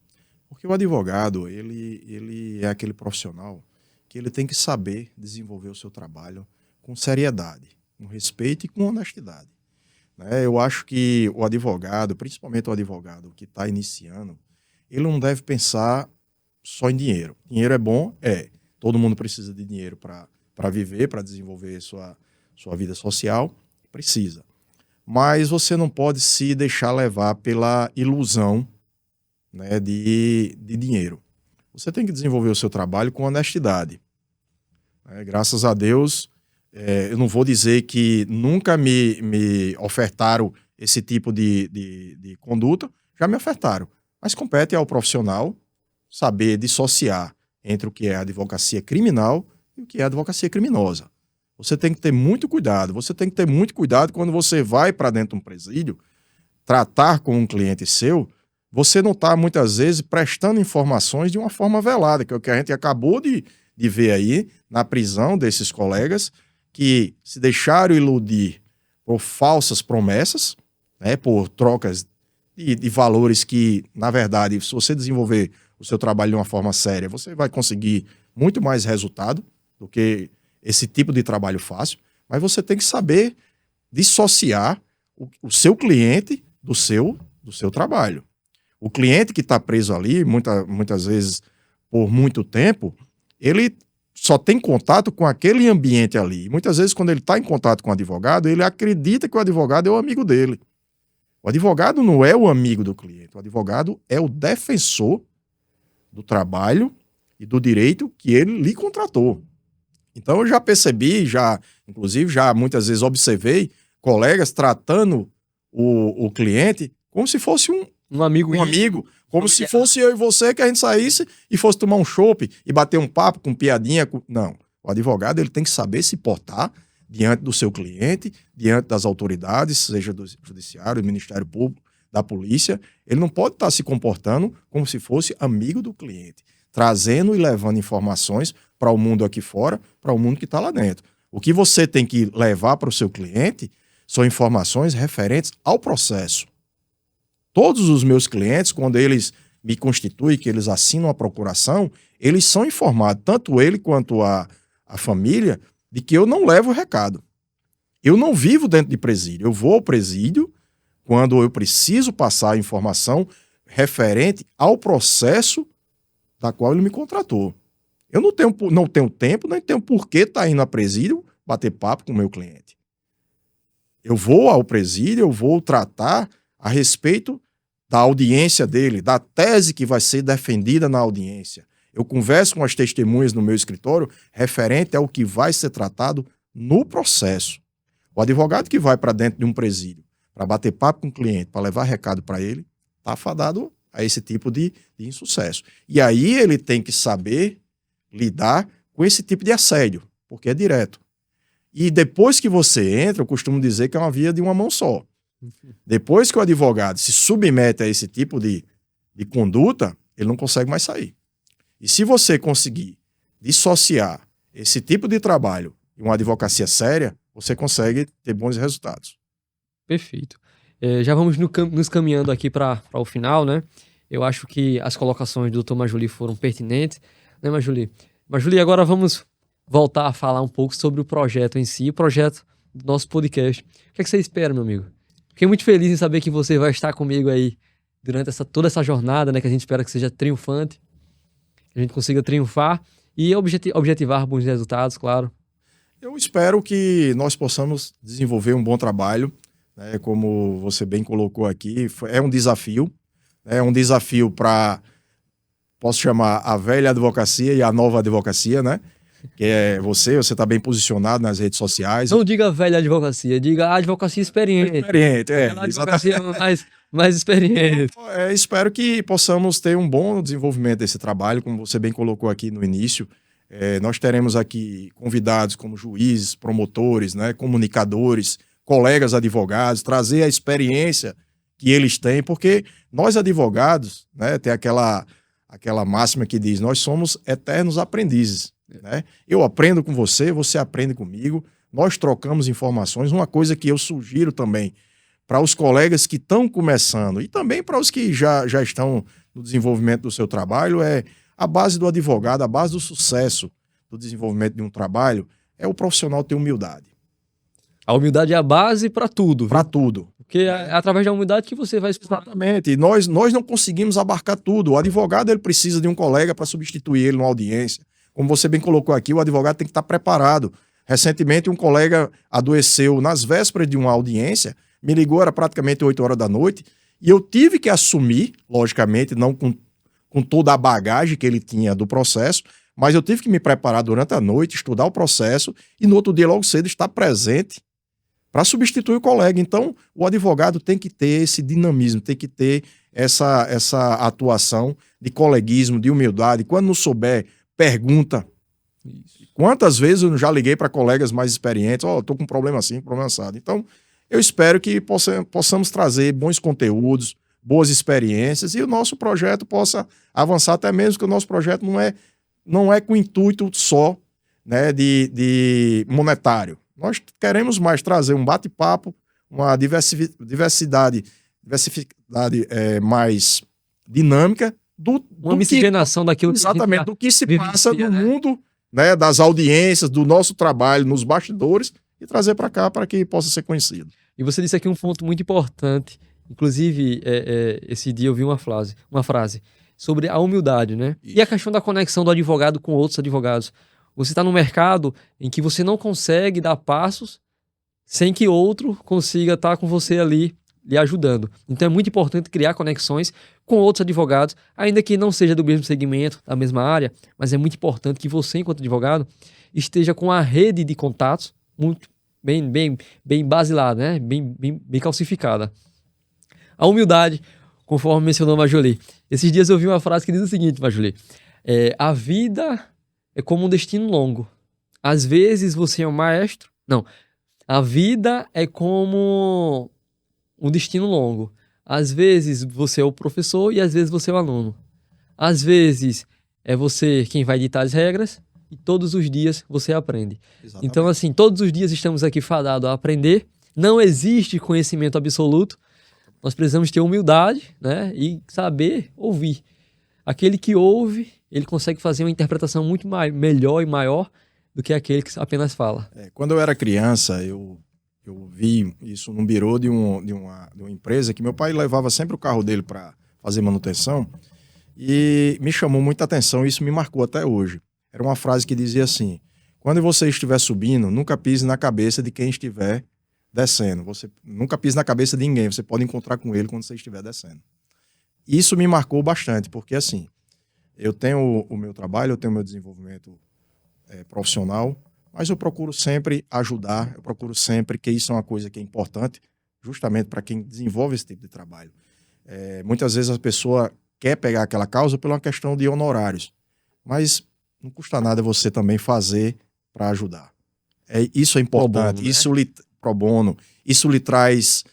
Porque o advogado, ele é aquele profissional que ele tem que saber desenvolver o seu trabalho com seriedade, com respeito e com honestidade. Eu acho que o advogado, principalmente o advogado que está iniciando, ele não deve pensar só em dinheiro. Dinheiro é bom? Todo mundo precisa de dinheiro para viver, para desenvolver sua vida social, precisa. Mas você não pode se deixar levar pela ilusão, né, de dinheiro. Você tem que desenvolver o seu trabalho com honestidade. Graças a Deus, eu não vou dizer que nunca me ofertaram esse tipo de conduta, já me ofertaram. Mas compete ao profissional saber dissociar entre o que é a advocacia criminal e o que é a advocacia criminosa. Você tem que ter muito cuidado. Você tem que ter muito cuidado quando você vai para dentro de um presídio tratar com um cliente seu. Você não está, muitas vezes, prestando informações de uma forma velada, que é o que a gente acabou de ver aí na prisão desses colegas, que se deixaram iludir por falsas promessas, né, por trocas de valores que, na verdade, se você desenvolver o seu trabalho de uma forma séria, você vai conseguir muito mais resultado do que esse tipo de trabalho fácil, mas você tem que saber dissociar o seu cliente do seu trabalho. O cliente que está preso ali, muitas vezes por muito tempo, ele só tem contato com aquele ambiente ali. Muitas vezes, quando ele está em contato com o advogado, ele acredita que o advogado é o amigo dele. O advogado não é o amigo do cliente, o advogado é o defensor do trabalho e do direito que ele lhe contratou. Então eu já percebi, inclusive já muitas vezes observei colegas tratando o cliente como se fosse um amigo, como se fosse eu e você que a gente saísse e fosse tomar um chopp e bater um papo com piadinha. Não, o advogado ele tem que saber se portar diante do seu cliente, diante das autoridades, seja do judiciário, do Ministério Público, da polícia. Ele não pode estar se comportando como se fosse amigo do cliente, trazendo e levando informações para o mundo aqui fora, para o mundo que está lá dentro. O que você tem que levar para o seu cliente são informações referentes ao processo. Todos os meus clientes, quando eles me constituem, que eles assinam a procuração, eles são informados, tanto ele quanto a família, de que eu não levo o recado. Eu não vivo dentro de presídio. Eu vou ao presídio quando eu preciso passar a informação referente ao processo da qual ele me contratou. Eu não tenho tempo, nem tenho porquê estar indo a presídio bater papo com o meu cliente. Eu vou ao presídio, eu vou tratar a respeito da audiência dele, da tese que vai ser defendida na audiência. Eu converso com as testemunhas no meu escritório referente ao que vai ser tratado no processo. O advogado que vai para dentro de um presídio para bater papo com o cliente, para levar recado para ele, está afadado a esse tipo de insucesso. E aí ele tem que saber lidar com esse tipo de assédio, porque é direto. E depois que você entra, eu costumo dizer que é uma via de uma mão só. Depois que o advogado se submete a esse tipo de conduta, ele não consegue mais sair. E se você conseguir dissociar esse tipo de trabalho de uma advocacia séria, você consegue ter bons resultados. Perfeito. Já vamos nos caminhando aqui para o final, né? Eu acho que as colocações do Dr. Majuli foram pertinentes, né, Majuli? Majuli, agora vamos voltar a falar um pouco sobre o projeto em si, o projeto do nosso podcast. O que é que você espera, meu amigo? Fiquei muito feliz em saber que você vai estar comigo aí durante toda essa jornada, né? Que a gente espera que seja triunfante, que a gente consiga triunfar e objetivar bons resultados, claro. Eu espero que nós possamos desenvolver um bom trabalho, né? Como você bem colocou aqui, é um desafio para, posso chamar, a velha advocacia e a nova advocacia, né? Que é você está bem posicionado nas redes sociais. Não diga velha advocacia, diga a advocacia experiente. Experiente, a advocacia mais experiente. Espero que possamos ter um bom desenvolvimento desse trabalho, como você bem colocou aqui no início. Nós teremos aqui convidados como juízes, promotores, né, comunicadores, colegas advogados, trazer a experiência que eles têm, porque nós advogados, né, tem aquela máxima que diz, nós somos eternos aprendizes. Né? Eu aprendo com você, você aprende comigo, nós trocamos informações. Uma coisa que eu sugiro também para os colegas que estão começando e também para os que já estão no desenvolvimento do seu trabalho é a base do advogado, a base do sucesso do desenvolvimento de um trabalho é o profissional ter humildade. A humildade é a base para tudo. Para tudo. Porque é através da humildade que você vai explicar. Exatamente. E nós não conseguimos abarcar tudo. O advogado ele precisa de um colega para substituir ele numa audiência. Como você bem colocou aqui, o advogado tem que estar preparado. Recentemente, um colega adoeceu nas vésperas de uma audiência, me ligou, era praticamente 8 horas da noite, e eu tive que assumir, logicamente, não com toda a bagagem que ele tinha do processo, mas eu tive que me preparar durante a noite, estudar o processo, e no outro dia, logo cedo, estar presente para substituir o colega. Então, o advogado tem que ter esse dinamismo, tem que ter essa atuação de coleguismo, de humildade. Quando não souber, pergunta. Isso. Quantas vezes eu já liguei para colegas mais experientes, estou com um problema assim, problema assado. Então, eu espero que possamos trazer bons conteúdos, boas experiências e o nosso projeto possa avançar, até mesmo que o nosso projeto não é com intuito só, né, de monetário. Nós queremos mais trazer um bate-papo, uma diversificadade mais dinâmica uma miscigenação daquilo que exatamente, do que se passa no né? mundo, né, das audiências, do nosso trabalho nos bastidores e trazer para cá para que possa ser conhecido. E você disse aqui um ponto muito importante. Inclusive, esse dia eu vi uma frase sobre a humildade, né? Isso. E a questão da conexão do advogado com outros advogados. Você está num mercado em que você não consegue dar passos sem que outro consiga estar com você ali lhe ajudando. Então é muito importante criar conexões com outros advogados, ainda que não seja do mesmo segmento, da mesma área, mas é muito importante que você, enquanto advogado, esteja com a rede de contatos muito bem basilada, né? bem calcificada. A humildade, conforme mencionou a Majoli. Esses dias eu vi uma frase que diz o seguinte, Majoli: a vida é como um destino longo. Às vezes você é um maestro. Não. A vida é como um destino longo. Às vezes você é o professor e às vezes você é o aluno. Às vezes é você quem vai ditar as regras e todos os dias você aprende. Exatamente. Então, assim, todos os dias estamos aqui fadados a aprender. Não existe conhecimento absoluto. Nós precisamos ter humildade, né, e saber ouvir. Aquele que ouve, ele consegue fazer uma interpretação muito melhor e maior do que aquele que apenas fala. Quando eu era criança, eu vi isso num birô de uma empresa que meu pai levava sempre o carro dele para fazer manutenção e me chamou muita atenção e isso me marcou até hoje. Era uma frase que dizia assim: quando você estiver subindo, nunca pise na cabeça de quem estiver descendo. Você nunca pise na cabeça de ninguém, você pode encontrar com ele quando você estiver descendo. Isso me marcou bastante, porque assim, eu tenho o meu trabalho, eu tenho o meu desenvolvimento profissional, mas eu procuro sempre ajudar, eu procuro sempre, que isso é uma coisa que é importante, justamente para quem desenvolve esse tipo de trabalho. Muitas vezes a pessoa quer pegar aquela causa por uma questão de honorários, mas não custa nada você também fazer para ajudar. Isso é importante, pro bono, isso né? Pro bono, isso lhe traz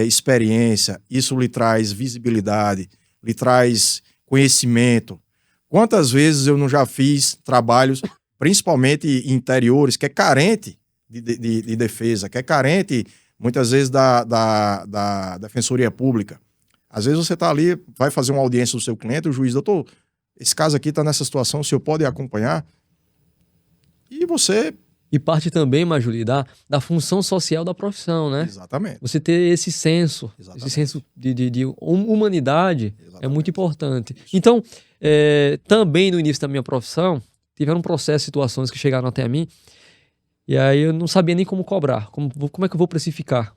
experiência, isso lhe traz visibilidade, lhe traz conhecimento. Quantas vezes eu não já fiz trabalhos, principalmente interiores, que é carente de defesa, que é carente, muitas vezes, da Defensoria Pública. Às vezes você está ali, vai fazer uma audiência do seu cliente, o juiz: doutor, esse caso aqui está nessa situação, o senhor pode acompanhar? E você... E parte também, Majuli, da função social da profissão, né? Exatamente. Você ter esse senso, esse senso de humanidade. Exatamente. É muito importante. Isso. Então, também no início da minha profissão, tiveram um processo, situações que chegaram até a mim, e aí eu não sabia nem como cobrar, como é que eu vou precificar.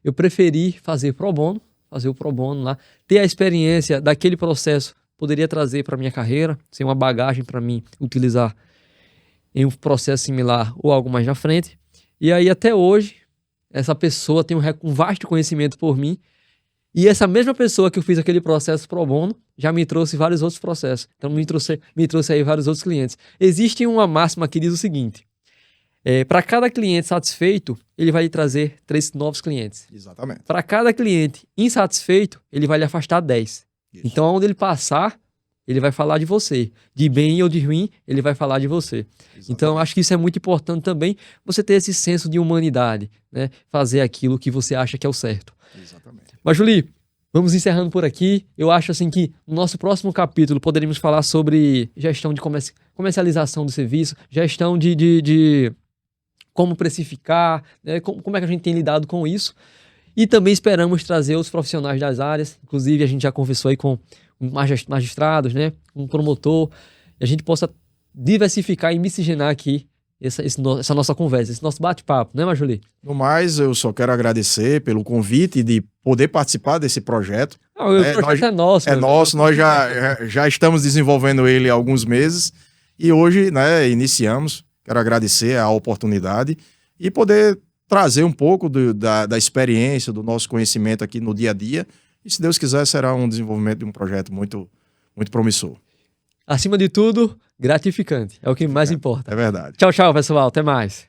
Eu preferi fazer o pro bono lá, ter a experiência daquele processo, poderia trazer para minha carreira, ser uma bagagem para mim utilizar em um processo similar ou algo mais na frente. E aí até hoje, essa pessoa tem um vasto conhecimento por mim, e essa mesma pessoa que eu fiz aquele processo pro bono já me trouxe vários outros processos. Então me trouxe aí vários outros clientes. Existe uma máxima que diz o seguinte: para cada cliente satisfeito, ele vai lhe trazer 3 novos clientes. Exatamente. Para cada cliente insatisfeito, ele vai lhe afastar 10. Isso. Então, onde ele passar, ele vai falar de você. De bem ou de ruim, ele vai falar de você. Exatamente. Então, acho que isso é muito importante também, você ter esse senso de humanidade, né? Fazer aquilo que você acha que é o certo. Exatamente. Mas, Juli, vamos encerrando por aqui. Eu acho assim que no nosso próximo capítulo poderíamos falar sobre gestão de comercialização do serviço, gestão de como precificar, né? Como é que a gente tem lidado com isso. E também esperamos trazer os profissionais das áreas. Inclusive, a gente já conversou aí com magistrados, né? Um promotor. E a gente possa diversificar e miscigenar aqui essa nossa conversa, esse nosso bate-papo, né, Majuli? No mais, eu só quero agradecer pelo convite de poder participar desse projeto. O projeto é nosso. É nosso, nós já estamos desenvolvendo ele há alguns meses e hoje, né, iniciamos. Quero agradecer a oportunidade e poder trazer um pouco da experiência, do nosso conhecimento aqui no dia a dia. E, se Deus quiser, será um desenvolvimento de um projeto muito, muito promissor. Acima de tudo, gratificante. É o que mais importa. É verdade. Tchau, tchau, pessoal. Até mais.